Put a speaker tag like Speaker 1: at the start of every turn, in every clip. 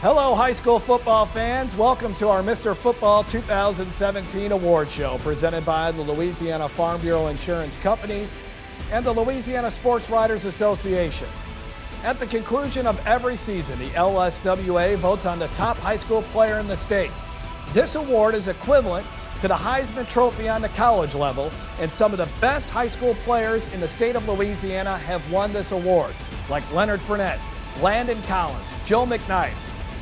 Speaker 1: Hello, high school football fans. Welcome to our Mr. Football 2017 award show presented by the Louisiana Farm Bureau Insurance Companies and the Louisiana Sports Writers Association. At the conclusion of every season, the LSWA votes on the top high school player in the state. This award is equivalent to the Heisman Trophy on the college level, and some of the best high school players in the state of Louisiana have won this award, like Leonard Fournette, Landon Collins, Joe McKnight,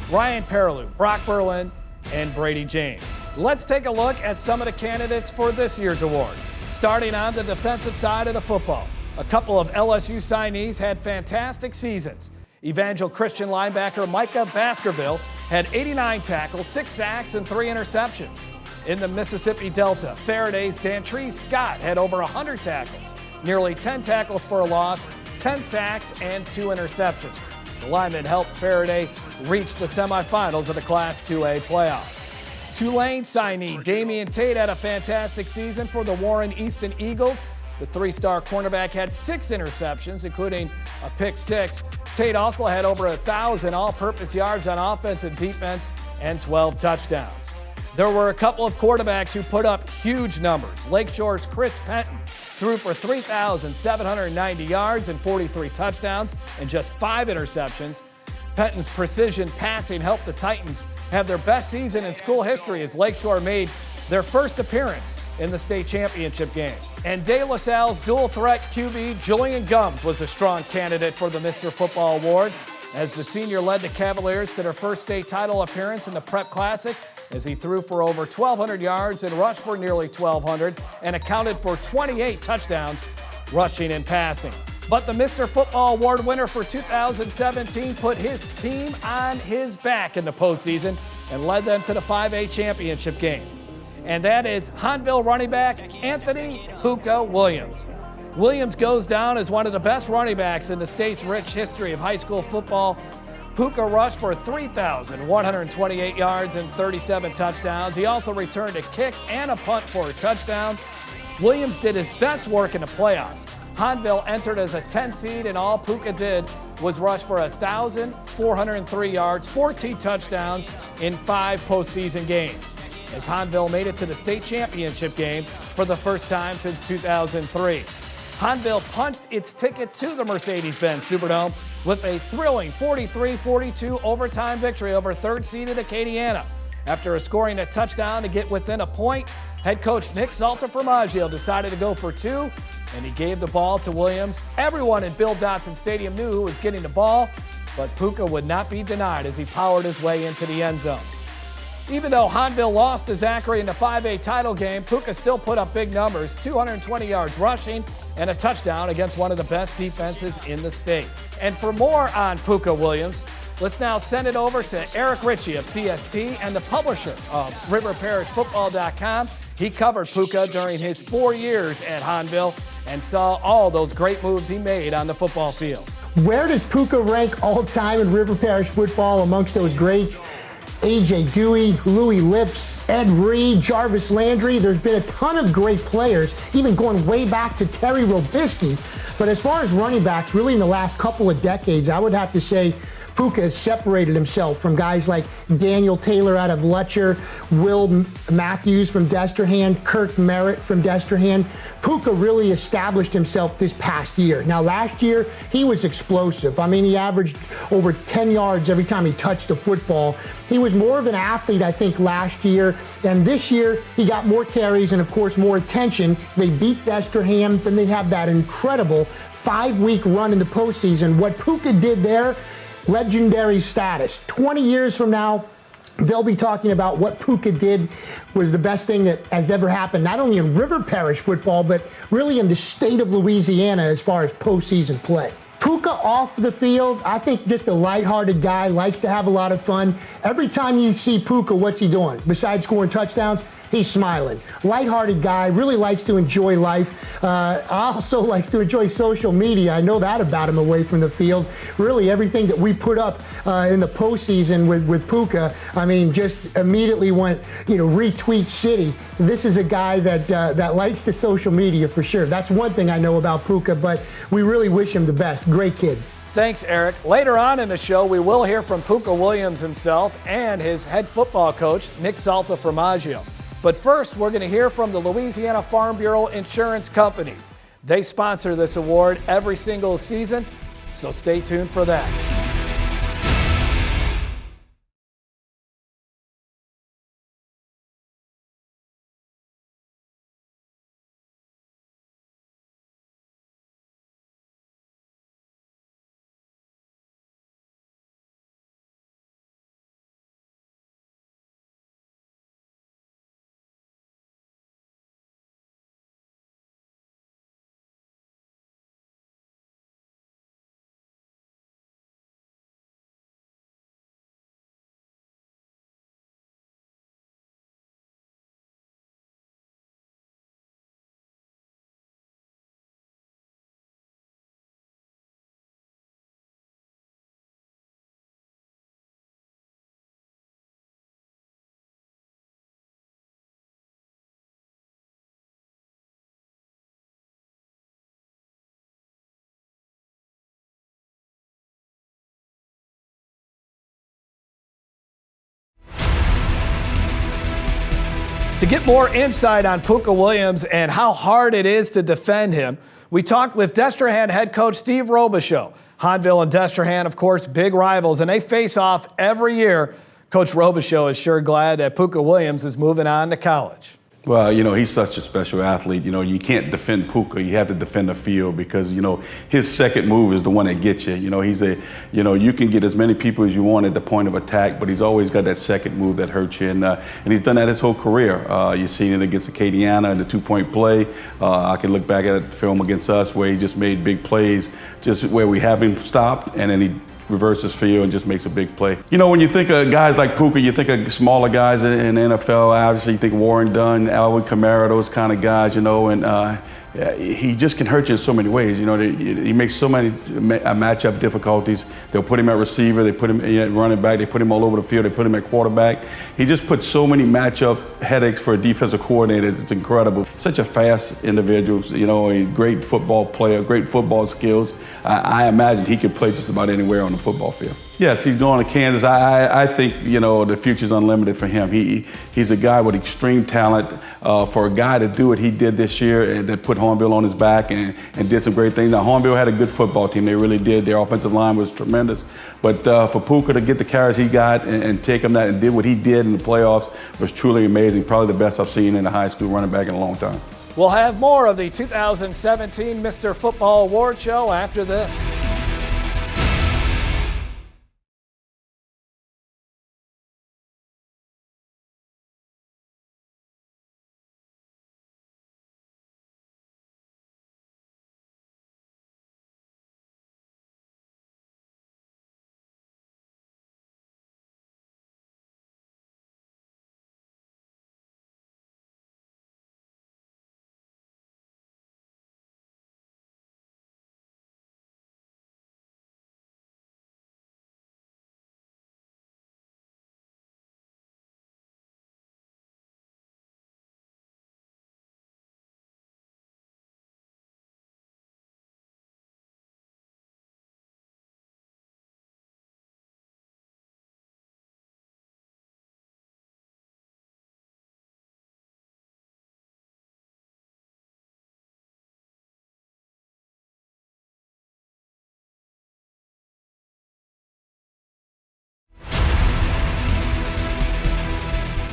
Speaker 1: Ryan Perilou, Brock Berlin, and Brady James. Let's take a look at some of the candidates for this year's award. Starting on the defensive side of the football, a couple of LSU signees had fantastic seasons. Evangel Christian linebacker Micah Baskerville had 89 tackles, 6 sacks, and 3 interceptions. In the Mississippi Delta, Faraday's Dantree Scott had over 100 tackles, nearly 10 tackles for a loss, 10 sacks, and 2 interceptions. The lineman helped Faraday reach the semifinals of the Class 2A playoffs. Tulane signee Damian Tate had a fantastic season for the Warren Easton Eagles. The 3-star cornerback had 6 interceptions, including a pick 6. Tate also had over 1,000 all-purpose yards on offense and defense and 12 touchdowns. There were a couple of quarterbacks who put up huge numbers. Lakeshore's Chris Penton threw for 3,790 yards and 43 touchdowns and just 5 interceptions. Penton's precision passing helped the Titans have their best season in school history as Lakeshore made their first appearance in the state championship game. And De La Salle's dual threat QB Julian Gums was a strong candidate for the Mr. Football Award as the senior led the Cavaliers to their first state title appearance in the Prep Classic as he threw for over 1,200 yards and rushed for nearly 1,200 and accounted for 28 touchdowns rushing and passing. But the Mr. Football Award winner for 2017 put his team on his back in the postseason and led them to the 5A championship game. And that is Hahnville running back Anthony Puka Williams. Williams goes down as one of the best running backs in the state's rich history of high school football. Puka rushed for 3,128 yards and 37 touchdowns. He also returned a kick and a punt for a touchdown. Williams did his best work in the playoffs. Hahnville entered as a 10 seed, and all Puka did was rush for 1,403 yards, 14 touchdowns in 5 postseason games, as Hahnville made it to the state championship game for the first time since 2003. Hahnville punched its ticket to the Mercedes-Benz Superdome with a thrilling 43-42 overtime victory over third-seeded Acadiana. After scoring a touchdown to get within a point, head coach Nick Saltaformaggio decided to go for 2, and he gave the ball to Williams. Everyone in Bill Dotson Stadium knew who was getting the ball, but Puka would not be denied as he powered his way into the end zone. Even though Hahnville lost to Zachary in the 5A title game, Puka still put up big numbers, 220 yards rushing and a touchdown against one of the best defenses in the state. And for more on Puka Williams, let's now send it over to Eric Ritchie of CST and the publisher of RiverParishFootball.com. He covered Puka during his 4 years at Hahnville and saw all those great moves he made on the football field.
Speaker 2: Where does Puka rank all time in River Parish football amongst those greats? A.J. Dewey, Louis Lips, Ed Reed, Jarvis Landry. There's been a ton of great players, even going way back to Terry Robisky. But as far as running backs, really in the last couple of decades, I would have to say Puka has separated himself from guys like Daniel Taylor out of Letcher, Will Matthews from Destrehan, Kirk Merritt from Destrehan. Puka really established himself this past year. Now, last year, he was explosive. I mean, he averaged over 10 yards every time he touched the football. He was more of an athlete, I think, last year. And this year, he got more carries and, of course, more attention. They beat Destrehan. Then they have that incredible 5-week run in the postseason. What Puka did there, legendary status. 20 years from now, they'll be talking about what Puka did was the best thing that has ever happened, not only in River Parish football, but really in the state of Louisiana as far as postseason play. Puka off the field, I think just a lighthearted guy, likes to have a lot of fun. Every time you see Puka, what's he doing? Besides scoring touchdowns, he's smiling. Lighthearted guy, really likes to enjoy life. Also likes to enjoy social media. I know that about him away from the field. Really everything that we put up in the postseason with Puka, I mean, just immediately went, retweet city. This is a guy that likes the social media for sure. That's one thing I know about Puka, but we really wish him the best. Great kid.
Speaker 1: Thanks, Eric. Later on in the show, we will hear from Pooka Williams himself and his head football coach, Nick Salta-Formaggio. But first, we're going to hear from the Louisiana Farm Bureau Insurance Companies. They sponsor this award every single season, so stay tuned for that. To get more insight on Pooka Williams and how hard it is to defend him, we talked with Destrehan head coach Steve Robichaux. Hahnville and Destrehan, of course, big rivals, and they face off every year. Coach Robichaux is sure glad that Pooka Williams is moving on to college.
Speaker 3: Well, you know, he's such a special athlete. You know, you can't defend Pooka. You have to defend the field because, you know, his second move is the one that gets you. You know, you can get as many people as you want at the point of attack, but he's always got that second move that hurts you. And he's done that his whole career. You've seen it against Acadiana in the two-point play. I can look back at the film against us where he just made big plays, just where we have him stopped, and then he reverses field and just makes a big play. You know, when you think of guys like Pooka, you think of smaller guys in the NFL. Obviously, you think Warren Dunn, Alvin Kamara, those kind of guys, you know, and he just can hurt you in so many ways. You know, he makes so many matchup difficulties. They'll put him at receiver, they put him at running back, they put him all over the field, they put him at quarterback. He just puts so many matchup headaches for a defensive coordinator. It's incredible. Such a fast individual, you know, a great football player, great football skills. I imagine he could play just about anywhere on the football field. Yes, he's going to Kansas. I think, you know, the future's unlimited for him. He's a guy with extreme talent. For a guy to do what he did this year and that put Hahnville on his back and did some great things. Now, Hahnville had a good football team. They really did. Their offensive line was tremendous. But for Pooka to get the carries he got and take him that and did what he did in the playoffs was truly amazing. Probably the best I've seen in a high school running back in a long time.
Speaker 1: We'll have more of the 2017 Mr. Football Award Show after this.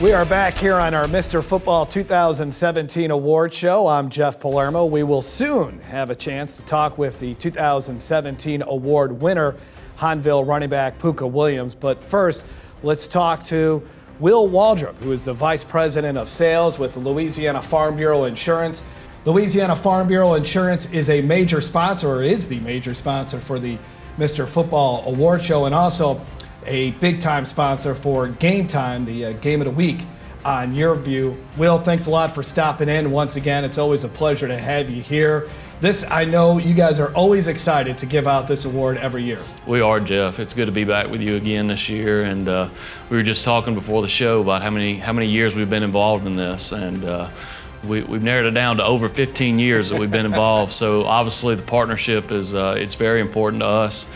Speaker 1: We are back here on our Mr. Football 2017 award show. I'm Jeff Palermo. We will soon have a chance to talk with the 2017 award winner, Hahnville running back Pooka Williams. But first, let's talk to Will Waldrop, who is the Vice President of Sales with the Louisiana Farm Bureau Insurance. Louisiana Farm Bureau Insurance is a major sponsor, or is the major sponsor for the Mr. Football Award Show, and also a big-time sponsor for Game Time, the game of the week on YurView. Will, thanks a lot for stopping in once again. It's always a pleasure to have you here. This, I know you guys are always excited to give out this award every year.
Speaker 4: We are, Jeff. It's good to be back with you again this year. And we were just talking before the show about how many years we've been involved in this. And we've narrowed it down to over 15 years that we've been involved. So obviously the partnership is it's very important to us.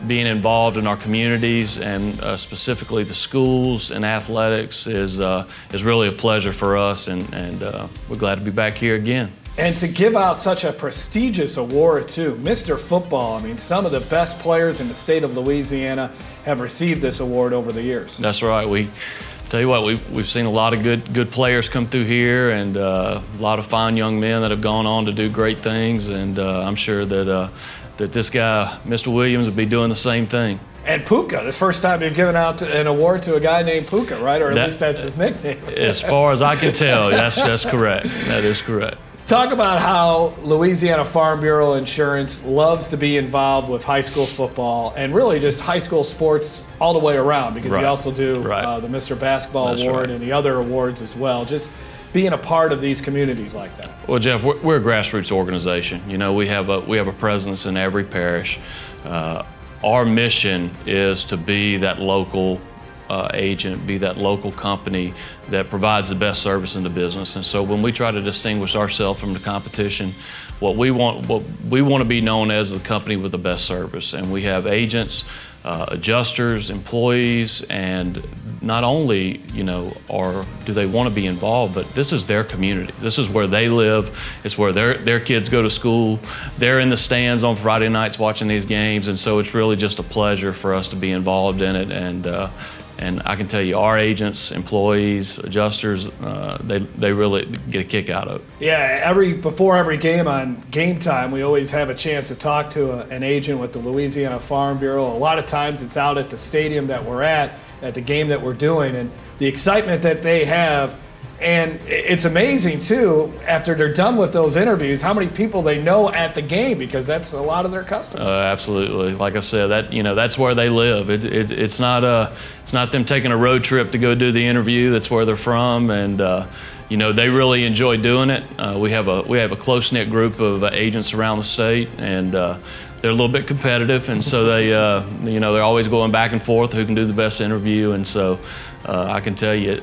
Speaker 4: being involved in our communities and specifically the schools and athletics is really a pleasure for us, and we're glad to be back here again.
Speaker 1: And to give out such a prestigious award too, Mr. Football, I mean, some of the best players in the state of Louisiana have received this award over the years.
Speaker 4: That's right. Tell you what, we've seen a lot of good players come through here, and a lot of fine young men that have gone on to do great things, and I'm sure that this guy, Mr. Williams, will be doing the same thing.
Speaker 1: And Puka, the first time you've given out an award to a guy named Puka, right? Or at least that's his nickname.
Speaker 4: As far as I can tell, that's correct. That is correct.
Speaker 1: Talk about how Louisiana Farm Bureau Insurance loves to be involved with high school football and really just high school sports all the way around, because you also do the Mr. Basketball Award and the other awards as well. Just being a part of these communities like that.
Speaker 4: Well, Jeff, we're a grassroots organization. You know, we have a presence in every parish. Our mission is to be that local agent, be that local company that provides the best service in the business. And so when we try to distinguish ourselves from the competition, what we want to be known as the company with the best service. And we have agents, adjusters, employees, and not only, you know, do they want to be involved, but this is their community. This is where they live. It's where their kids go to school. They're in the stands on Friday nights watching these games, and so it's really just a pleasure for us to be involved in it. And I can tell you, our agents, employees, adjusters, they really get a kick out of it.
Speaker 1: Yeah, before every game on Game Time, we always have a chance to talk to an agent with the Louisiana Farm Bureau. A lot of times it's out at the stadium that we're at the game that we're doing, and the excitement that they have. And it's amazing, too, after they're done with those interviews, how many people they know at the game, because that's a lot of their customers.
Speaker 4: Absolutely. Like I said, that's where they live. It's not them taking a road trip to go do the interview. That's where they're from, and they really enjoy doing it. We have a close-knit group of agents around the state, and they're a little bit competitive, and so they're always going back and forth who can do the best interview. And so I can tell you,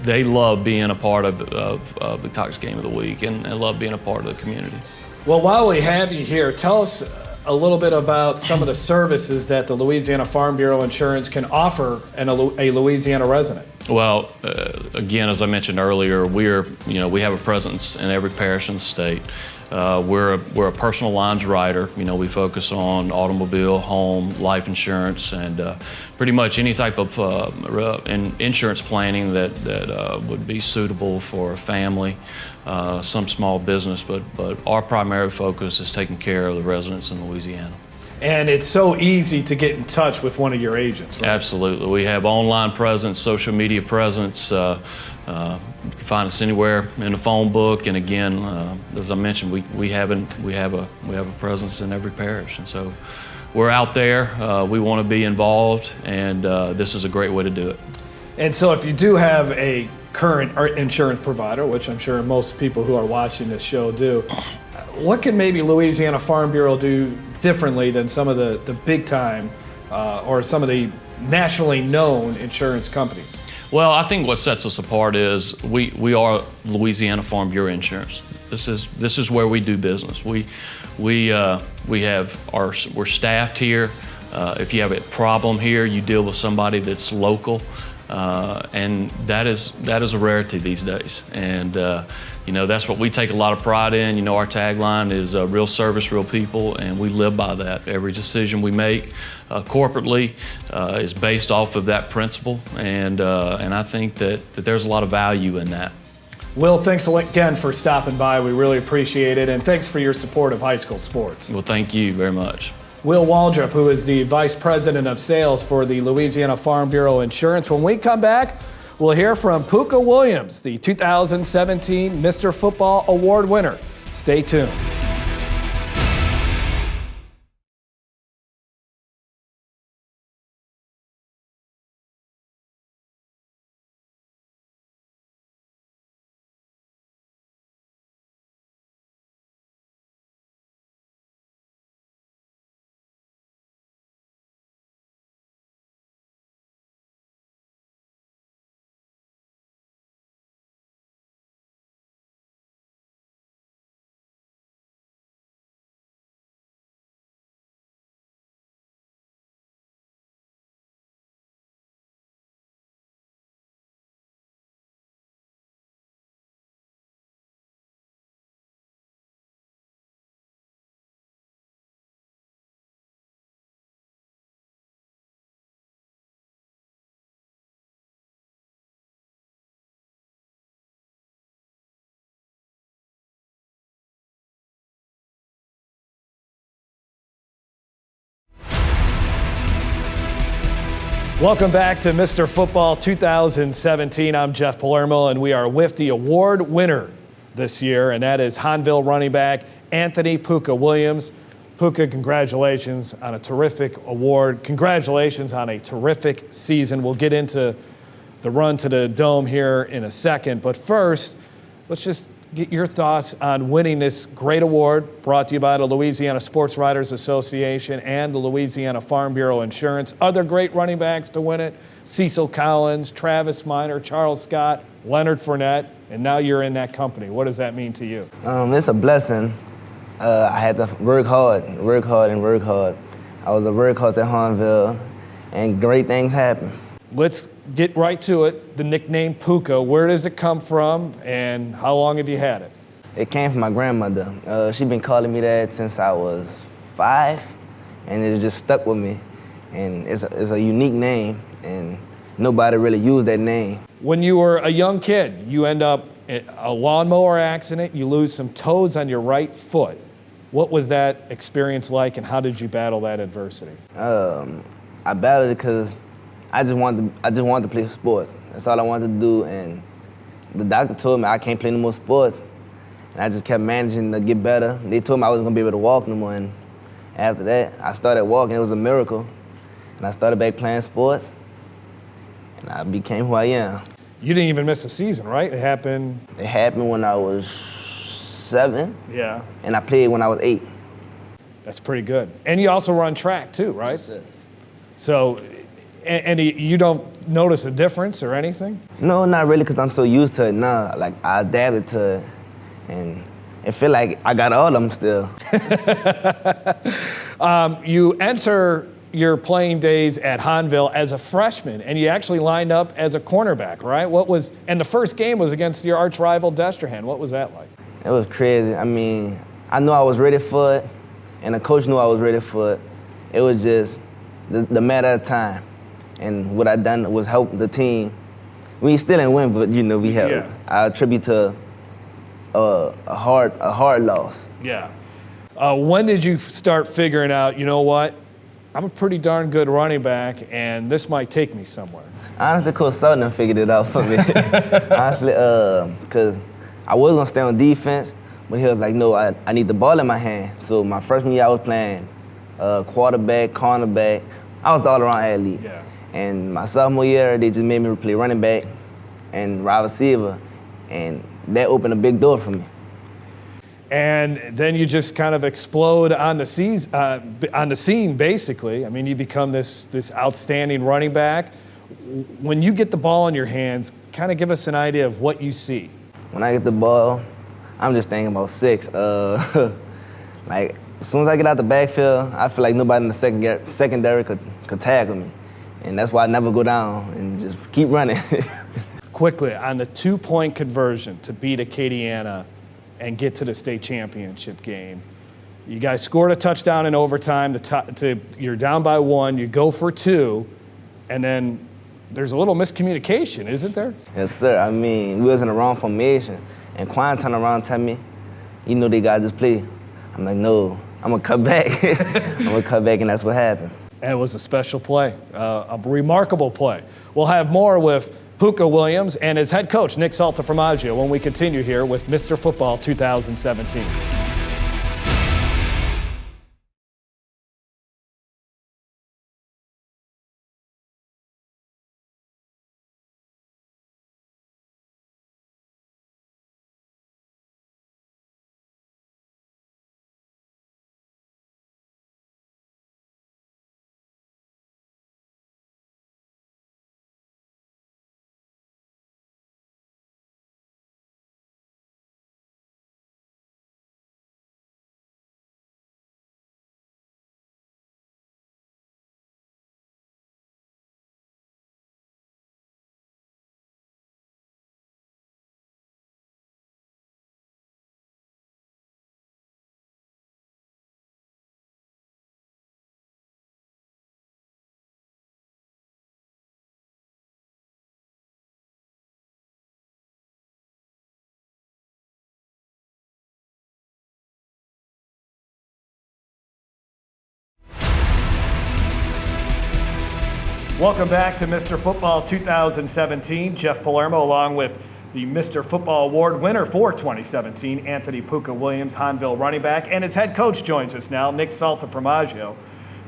Speaker 4: they love being a part of the Cox Game of the Week, and love being a part of the community.
Speaker 1: Well, while we have you here, tell us a little bit about some of the services that the Louisiana Farm Bureau Insurance can offer a Louisiana resident.
Speaker 4: Well, again, as I mentioned earlier, we have a presence in every parish in the state. We're a personal lines writer. We focus on automobile, home, life insurance, and pretty much any type of insurance planning that would be suitable for a family, some small business. But our primary focus is taking care of the residents in Louisiana.
Speaker 1: And it's so easy to get in touch with one of your agents, right?
Speaker 4: Absolutely. We have online presence, social media presence. You can find us anywhere in the phone book. And again, as I mentioned, we have a presence in every parish. And so we're out there. We want to be involved, and this is a great way to do it.
Speaker 1: And so if you do have a current insurance provider, which I'm sure most people who are watching this show do, what can maybe Louisiana Farm Bureau do differently than some of the big time or some of the nationally known insurance companies?
Speaker 4: Well, I think what sets us apart is we are Louisiana Farm Bureau Insurance. This is where we do business. We're staffed here. If you have a problem here, you deal with somebody that's local, and that is a rarity these days. And that's what we take a lot of pride in. Our tagline is real service, real people, and we live by that. Every decision we make corporately is based off of that principle, and I think that there's a lot of value in that.
Speaker 1: Will, thanks again for stopping by. We really appreciate it, and thanks for your support of high school sports.
Speaker 4: Well, thank you very much.
Speaker 1: Will Waldrop, who is the Vice President of Sales for the Louisiana Farm Bureau Insurance. When we come back, we'll hear from Puka Williams, the 2017 Mr. Football Award winner. Stay tuned. Welcome back to Mr. Football 2017. I'm Jeff Palermo, and we are with the award winner this year, and that is Hahnville running back Anthony Puka Williams. Puka, congratulations on a terrific award. Congratulations on a terrific season. We'll get into the run to the Dome here in a second, but first, let's just get your thoughts on winning this great award brought to you by the Louisiana Sports Writers Association and the Louisiana Farm Bureau Insurance. Other great running backs to win it: Cecil Collins, Travis Minor, Charles Scott, Leonard Fournette, and now you're in that company. What does that mean to you?
Speaker 5: It's a blessing. I had to work hard. I was a workhorse at Hahnville, and great things happen.
Speaker 1: Let's get right to it. The nickname Puka, where does it come from, and how long have you had it?
Speaker 5: It came from my grandmother. She's been calling me that since I was 5, and it just stuck with me. And it's a unique name, and nobody really used that name.
Speaker 1: When you were a young kid, you end up in a lawnmower accident, you lose some toes on your right foot. What was that experience like, and how did you battle that adversity?
Speaker 5: I battled it because I just wanted to play sports. That's all I wanted to do, and the doctor told me I can't play no more sports. And I just kept managing to get better. They told me I wasn't gonna be able to walk no more, and after that, I started walking. It was a miracle. And I started back playing sports, and I became who I am.
Speaker 1: You didn't even miss a season, right? It happened
Speaker 5: when I was 7,
Speaker 1: Yeah.
Speaker 5: and I played when I was 8.
Speaker 1: That's pretty good. And you also run track too, right?
Speaker 5: Yes, sir.
Speaker 1: So, and you don't notice a difference or anything?
Speaker 5: No, not really, because I'm so used to it now. Like, I adapted to it, and it feel like I got all of them still.
Speaker 1: You enter your playing days at Hahnville as a freshman, and you actually lined up as a cornerback, right? And the first game was against your arch rival, Destrehan. What was that like?
Speaker 5: It was crazy. I mean, I knew I was ready for it, and the coach knew I was ready for it. It was just the matter of time. And what I done was help the team. We still didn't win, but we helped.
Speaker 1: Yeah.
Speaker 5: I attribute to a hard loss.
Speaker 1: Yeah. When did you start figuring out, you know what, I'm a pretty darn good running back, and this might take me somewhere?
Speaker 5: Honestly, Coach Sutton figured it out for me. Honestly, because I was gonna stay on defense, but he was like, no, I need the ball in my hand. So my freshman year, I was playing quarterback, cornerback. I was the all-around athlete.
Speaker 1: Yeah.
Speaker 5: And my sophomore year, they just made me play running back and wide receiver, and that opened a big door for me.
Speaker 1: And then you just kind of explode on the scene, basically. I mean, you become this outstanding running back. When you get the ball in your hands, kind of give us an idea of what you see.
Speaker 5: When I get the ball, I'm just thinking about 6. Like, as soon as I get out the backfield, I feel like nobody in the secondary could tackle me. And that's why I never go down and just keep running.
Speaker 1: Quickly, on the 2-point conversion to beat Acadiana and get to the state championship game, you guys scored a touchdown in overtime. You're down by 1, you go for 2, and then there's a little miscommunication, isn't there?
Speaker 5: Yes, sir. I mean, we was in the wrong formation. And Quan turned around and told me, they got this play. I'm like, no, I'm going to cut back. I'm going to cut back, and that's what happened.
Speaker 1: And it was a special play, a remarkable play. We'll have more with Puka Williams and his head coach, Nick Saltaformaggio, when we continue here with Mr. Football 2017. Welcome back to Mr. Football 2017. Jeff Palermo along with the Mr. Football Award winner for 2017, Anthony Puka Williams, Hahnville running back, and his head coach joins us now, Nick Saltaformaggio.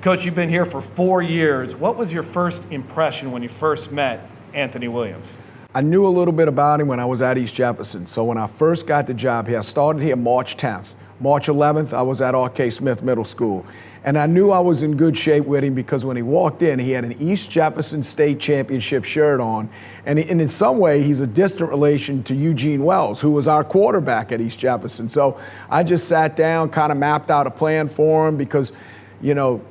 Speaker 1: Coach, you've been here for 4 years. What was your first impression when you first met Anthony Williams?
Speaker 6: I knew a little bit about him when I was at East Jefferson. So when I first got the job here, I started here March 10th. March 11th, I was at R.K. Smith Middle School. And I knew I was in good shape with him because when he walked in, he had an East Jefferson State Championship shirt on. And in some way, he's a distant relation to Eugene Wells, who was our quarterback at East Jefferson. So I just sat down, kind of mapped out a plan for him because you know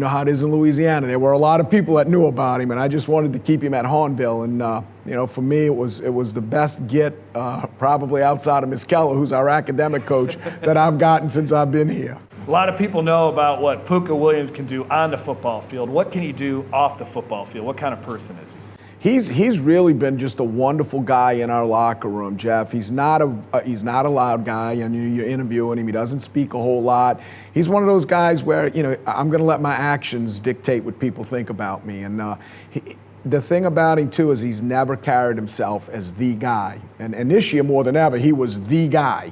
Speaker 6: how it is in Louisiana. There were a lot of people that knew about him, and I just wanted to keep him at Hahnville. And for me, it was the best get, probably outside of Miss Keller, who's our academic coach, that I've gotten since I've been here.
Speaker 1: A lot of people know about what Puka Williams can do on the football field. What can he do off the football field? What kind of person is he?
Speaker 6: He's really been just a wonderful guy in our locker room, Jeff. He's not a loud guy, and you're interviewing him. He doesn't speak a whole lot. He's one of those guys where I'm going to let my actions dictate what people think about me. And the thing about him too is he's never carried himself as the guy. And this year more than ever, he was the guy.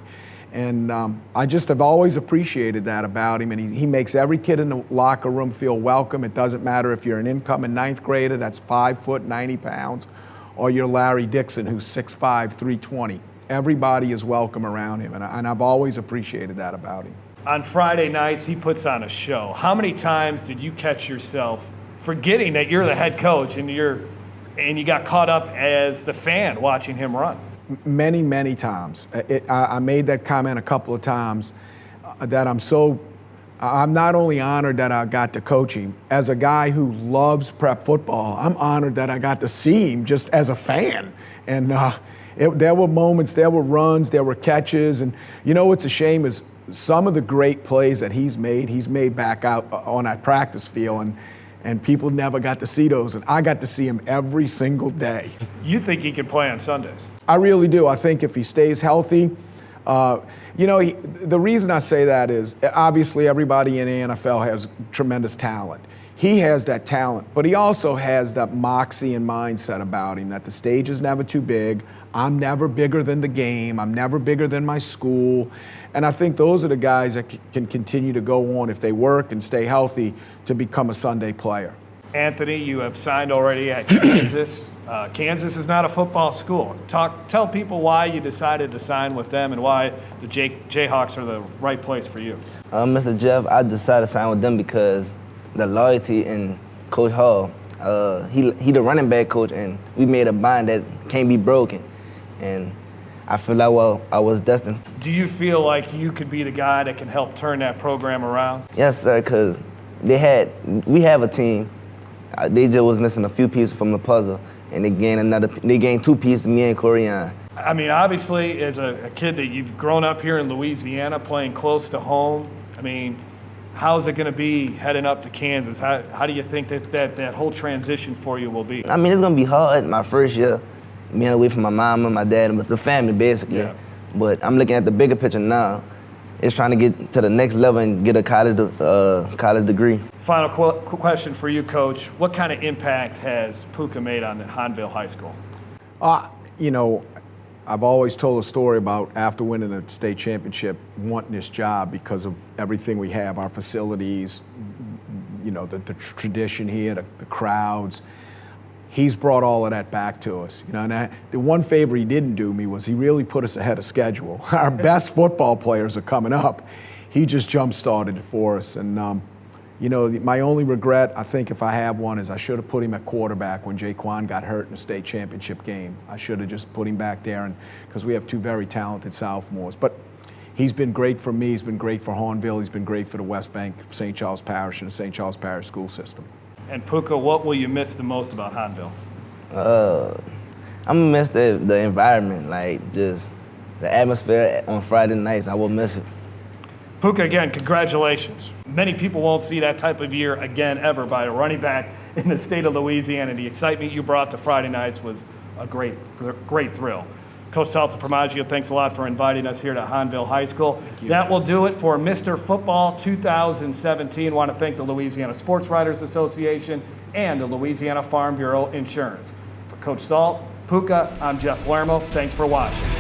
Speaker 6: And I just have always appreciated that about him. And he makes every kid in the locker room feel welcome. It doesn't matter if you're an incoming ninth grader that's 5 foot, 90 pounds, or you're Larry Dixon, who's 6'5", 320. Everybody is welcome around him. And I've always appreciated that about him.
Speaker 1: On Friday nights, he puts on a show. How many times did you catch yourself forgetting that you're the head coach and you got caught up as the fan watching him run?
Speaker 6: Many, many times. I made that comment a couple of times that I'm not only honored that I got to coach him. As a guy who loves prep football, I'm honored that I got to see him just as a fan. And there were moments, there were runs, there were catches. And what's a shame is some of the great plays that he's made back out on that practice field. And people never got to see those. And I got to see him every single day.
Speaker 1: You think he can play on Sundays?
Speaker 6: I really do. I think if he stays healthy, the reason I say that is obviously everybody in the NFL has tremendous talent. He has that talent, but he also has that moxie and mindset about him that the stage is never too big. I'm never bigger than the game. I'm never bigger than my school. And I think those are the guys that can continue to go on if they work and stay healthy to become a Sunday player.
Speaker 1: Anthony, you have signed already at Kansas. Kansas is not a football school. Tell people why you decided to sign with them and why the Jayhawks are the right place for you.
Speaker 5: Mr. Jeff, I decided to sign with them because the loyalty in Coach Hall. He the running back coach, and we made a bond that can't be broken. And I feel like I was destined.
Speaker 1: Do you feel like you could be the guy that can help turn that program around?
Speaker 5: Yes, sir, because we have a team. They just was missing a few pieces from the puzzle, and they gained 2 pieces, me and Corian.
Speaker 1: I mean, obviously, as a kid that you've grown up here in Louisiana, playing close to home, I mean, how's it going to be heading up to Kansas? How do you think that whole transition for you will be?
Speaker 5: I mean, it's going to be hard my first year, being away from my mom and my dad and the family, basically.
Speaker 1: Yeah.
Speaker 5: But I'm looking at the bigger picture now. It's trying to get to the next level and get a college degree.
Speaker 1: Final question for you, Coach. What kind of impact has Puka made on Hahnville High School?
Speaker 6: I've always told a story about after winning a state championship, wanting this job because of everything we have, our facilities, the tradition here, the crowds. He's brought all of that back to us. And the one favor he didn't do me was he really put us ahead of schedule. Our best football players are coming up. He just jump-started it for us. And, my only regret, I think if I have one, is I should have put him at quarterback when Jaquan got hurt in the state championship game. I should have just put him back there because we have 2 very talented sophomores. But he's been great for me. He's been great for Hahnville. He's been great for the West Bank, St. Charles Parish, and the St. Charles Parish school system.
Speaker 1: And Puka, what will you miss the most about Hahnville?
Speaker 5: I'm gonna miss the environment, like just the atmosphere on Friday nights. I will miss it.
Speaker 1: Puka, again, congratulations. Many people won't see that type of year again ever by a running back in the state of Louisiana. The excitement you brought to Friday nights was a great thrill. Coach Saltaformaggio, thanks a lot for inviting us here to Hahnville High School. That will do it for Mr. Football 2017. I want to thank the Louisiana Sports Writers Association and the Louisiana Farm Bureau Insurance. For Coach Salt, Puka, I'm Jeff Palermo. Thanks for watching.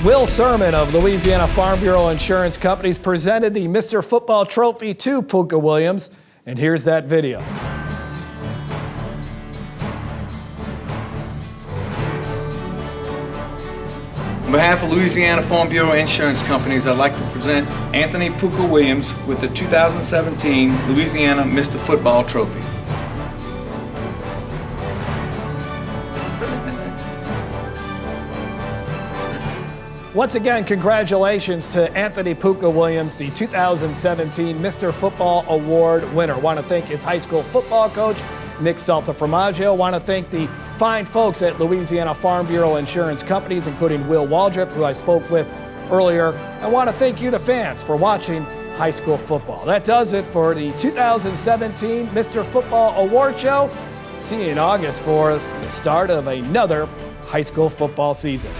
Speaker 1: Will Sermon of Louisiana Farm Bureau Insurance Companies presented the Mr. Football Trophy to Puka Williams, and here's that video.
Speaker 7: On behalf of Louisiana Farm Bureau Insurance Companies, I'd like to present Anthony Puka Williams with the 2017 Louisiana Mr. Football Trophy.
Speaker 1: Once again, congratulations to Anthony Puka Williams, the 2017 Mr. Football Award winner. Want to thank his high school football coach, Nick Saltaformaggio. Want to thank the fine folks at Louisiana Farm Bureau Insurance Companies, including Will Waldrop, who I spoke with earlier. I want to thank you, the fans, for watching high school football. That does it for the 2017 Mr. Football Award Show. See you in August for the start of another high school football season.